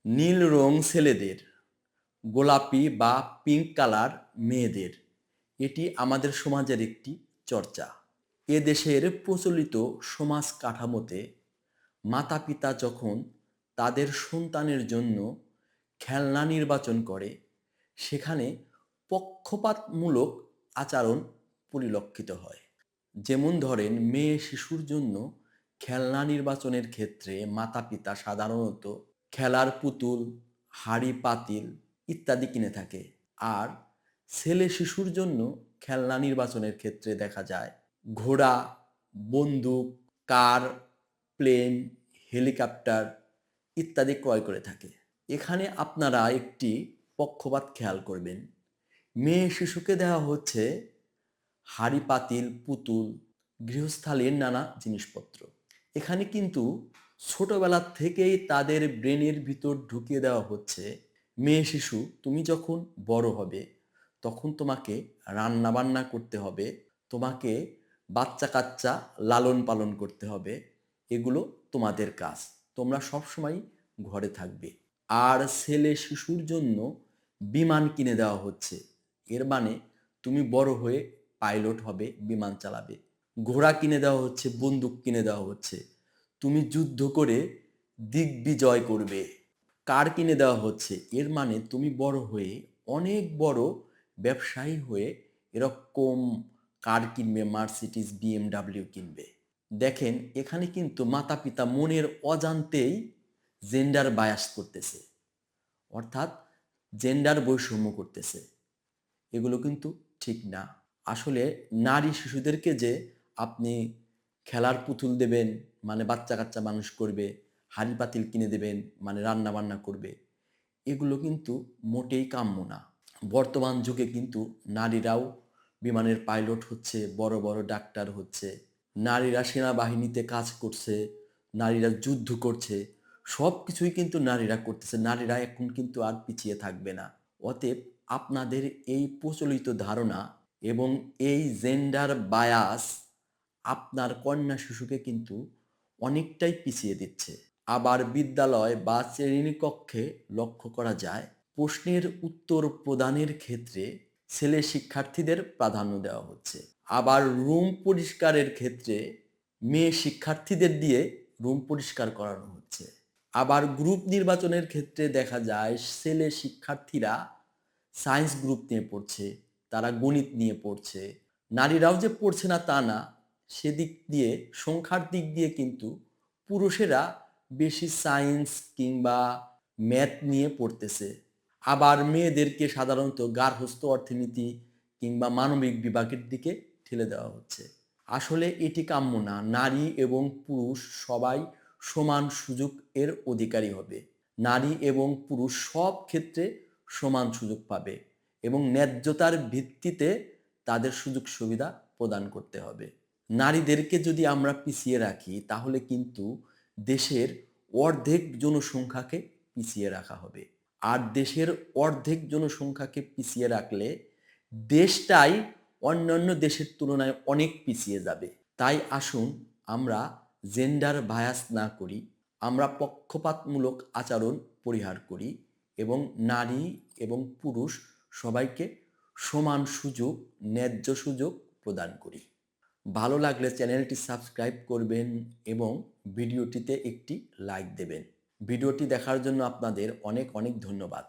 নীল রং ছেলেদের, গোলাপি বা পিঙ্ক কালার মেয়েদের। এটি আমাদের সমাজের একটি চর্চা। এ দেশের প্রচলিত সমাজ কাঠামোতে মাতা-পিতা যখন তাদের সন্তানের জন্য খেলনা নির্বাচন করে, সেখানে পক্ষপাতমূলক আচরণ পরিলক্ষিত হয়। যেমন ধরেন, মেয়ে শিশুর জন্য খেলনা নির্বাচনের ক্ষেত্রে মাতা-পিতা সাধারণত খেলার পুতুল, হাঁড়ি-পাতিল ইত্যাদি কিনে থাকে। আর ছেলে শিশুর জন্য খেলনা নির্বাচনের ক্ষেত্রে দেখা যায় ঘোড়া, বন্দুক, কার, প্লেন, হেলিকপ্টার ইত্যাদি ক্রয় করে থাকে। এখানে আপনারা একটি পক্ষপাত খেয়াল করবেন। মেয়ে শিশুকে দেওয়া হচ্ছে হাঁড়ি-পাতিল, পুতুল, গৃহস্থালির নানা জিনিসপত্র। এখানে কিন্তু ছোটবেলা থেকেই তাদের ব্রেনের ভিতর ঢুকিয়ে দেওয়া হচ্ছে, মেয়ে শিশু তুমি যখন বড় হবে তখন তোমাকে রান্নাবান্না করতে হবে, তোমাকে বাচ্চা-কাচ্চা লালন পালন করতে হবে, এগুলো তোমাদের কাজ, তোমরা সবসময় ঘরে থাকবে। আর ছেলে শিশুর জন্য বিমান কিনে দেওয়া হচ্ছে। এর মানে তুমি বড় হয়ে পাইলট হবে, বিমান চালাবে। ঘোড়া কিনে দেওয়া হচ্ছে, বন্দুক কিনে দেওয়া হচ্ছে, তুমি যুদ্ধ করে দিগ্বিজয় করবে। কার কিনে দেওয়া হচ্ছে, এর মানে তুমি বড় হয়ে অনেক বড় ব্যবসায়ী হয়ে এরকম কার কিনবে, মার্সিডিজ, বিএমডাব্লিউ কিনবে। দেখেন, এখানে কিন্তু মাতা পিতা মনের অজান্তেই জেন্ডার বায়াস করতেছে, অর্থাৎ জেন্ডার বৈষম্য করতেছে। এগুলো কিন্তু ঠিক না। আসলে নারী শিশুদেরকে যে আপনি খেলার পুতুল দেবেন মানে বাচ্চা কাচ্চা মানুষ করবে, হাঁড়ি পাতিল কিনে দেবেন মানে রান্না বান্না করবে, এগুলো কিন্তু মোটেই কাম্য না। বর্তমান যুগে কিন্তু নারীরাও বিমানের পাইলট হচ্ছে, বড় বড় ডাক্তার হচ্ছে, নারীরা সেনাবাহিনীতে কাজ করছে, নারীরা যুদ্ধ করছে, সব কিছুই কিন্তু নারীরা করতেছে। নারীরা এখন কিন্তু আর পিছিয়ে থাকবে না। অতএব আপনাদের এই প্রচলিত ধারণা এবং এই জেন্ডার বায়াস আপনার কন্যা শিশুকে কিন্তু অনেকটাই পিছিয়ে দিচ্ছে। আবার বিদ্যালয় বা শ্রেণীকক্ষে লক্ষ্য করা যায়, প্রশ্নের উত্তর প্রদানের ক্ষেত্রে ছেলে শিক্ষার্থীদের প্রাধান্য দেওয়া হচ্ছে। আবার রুম পরিষ্কারের ক্ষেত্রে মেয়ে শিক্ষার্থীদের দিয়ে রুম পরিষ্কার করানো হচ্ছে। আবার গ্রুপ নির্বাচনের ক্ষেত্রে দেখা যায় ছেলে শিক্ষার্থীরা সায়েন্স গ্রুপ নিয়ে পড়ছে, তারা গণিত নিয়ে পড়ছে। নারীরাও যে পড়ছে না তা না, সেদিক দিয়ে সংখ্যার দিক দিয়ে কিন্তু পুরুষেরা বেশি সায়েন্স কিংবা ম্যাথ নিয়ে পড়তেছে। আবার মেয়েদেরকে সাধারণত গার্হস্থ্য অর্থনীতি কিংবা মানবিক বিভাগের দিকে ঠেলে দেওয়া হচ্ছে। আসলে এটি কাম্য না। নারী এবং পুরুষ সবাই সমান সুযোগ এর অধিকারী হবে। নারী এবং পুরুষ সব ক্ষেত্রে সমান সুযোগ পাবে এবং ন্যায্যতার ভিত্তিতে তাদের সুযোগ সুবিধা প্রদান করতে হবে। নারীদেরকে যদি আমরা পিছিয়ে রাখি তাহলে কিন্তু দেশের অর্ধেক জনসংখ্যাকে পিছিয়ে রাখা হবে। আর দেশের অর্ধেক জনসংখ্যাকে পিছিয়ে রাখলে দেশটাই অন্যান্য দেশের তুলনায় অনেক পিছিয়ে যাবে। তাই আসুন আমরা জেন্ডার বায়াস না করি, আমরা পক্ষপাতমূলক আচরণ পরিহার করি এবং নারী এবং পুরুষ সবাইকে সমান সুযোগ, ন্যায্য সুযোগ প্রদান করি। ভালো লাগলে চ্যানেলটি সাবস্ক্রাইব করবেন এবং ভিডিওটিতে একটি লাইক দেবেন। ভিডিওটি দেখার জন্য আপনাদের অনেক অনেক ধন্যবাদ।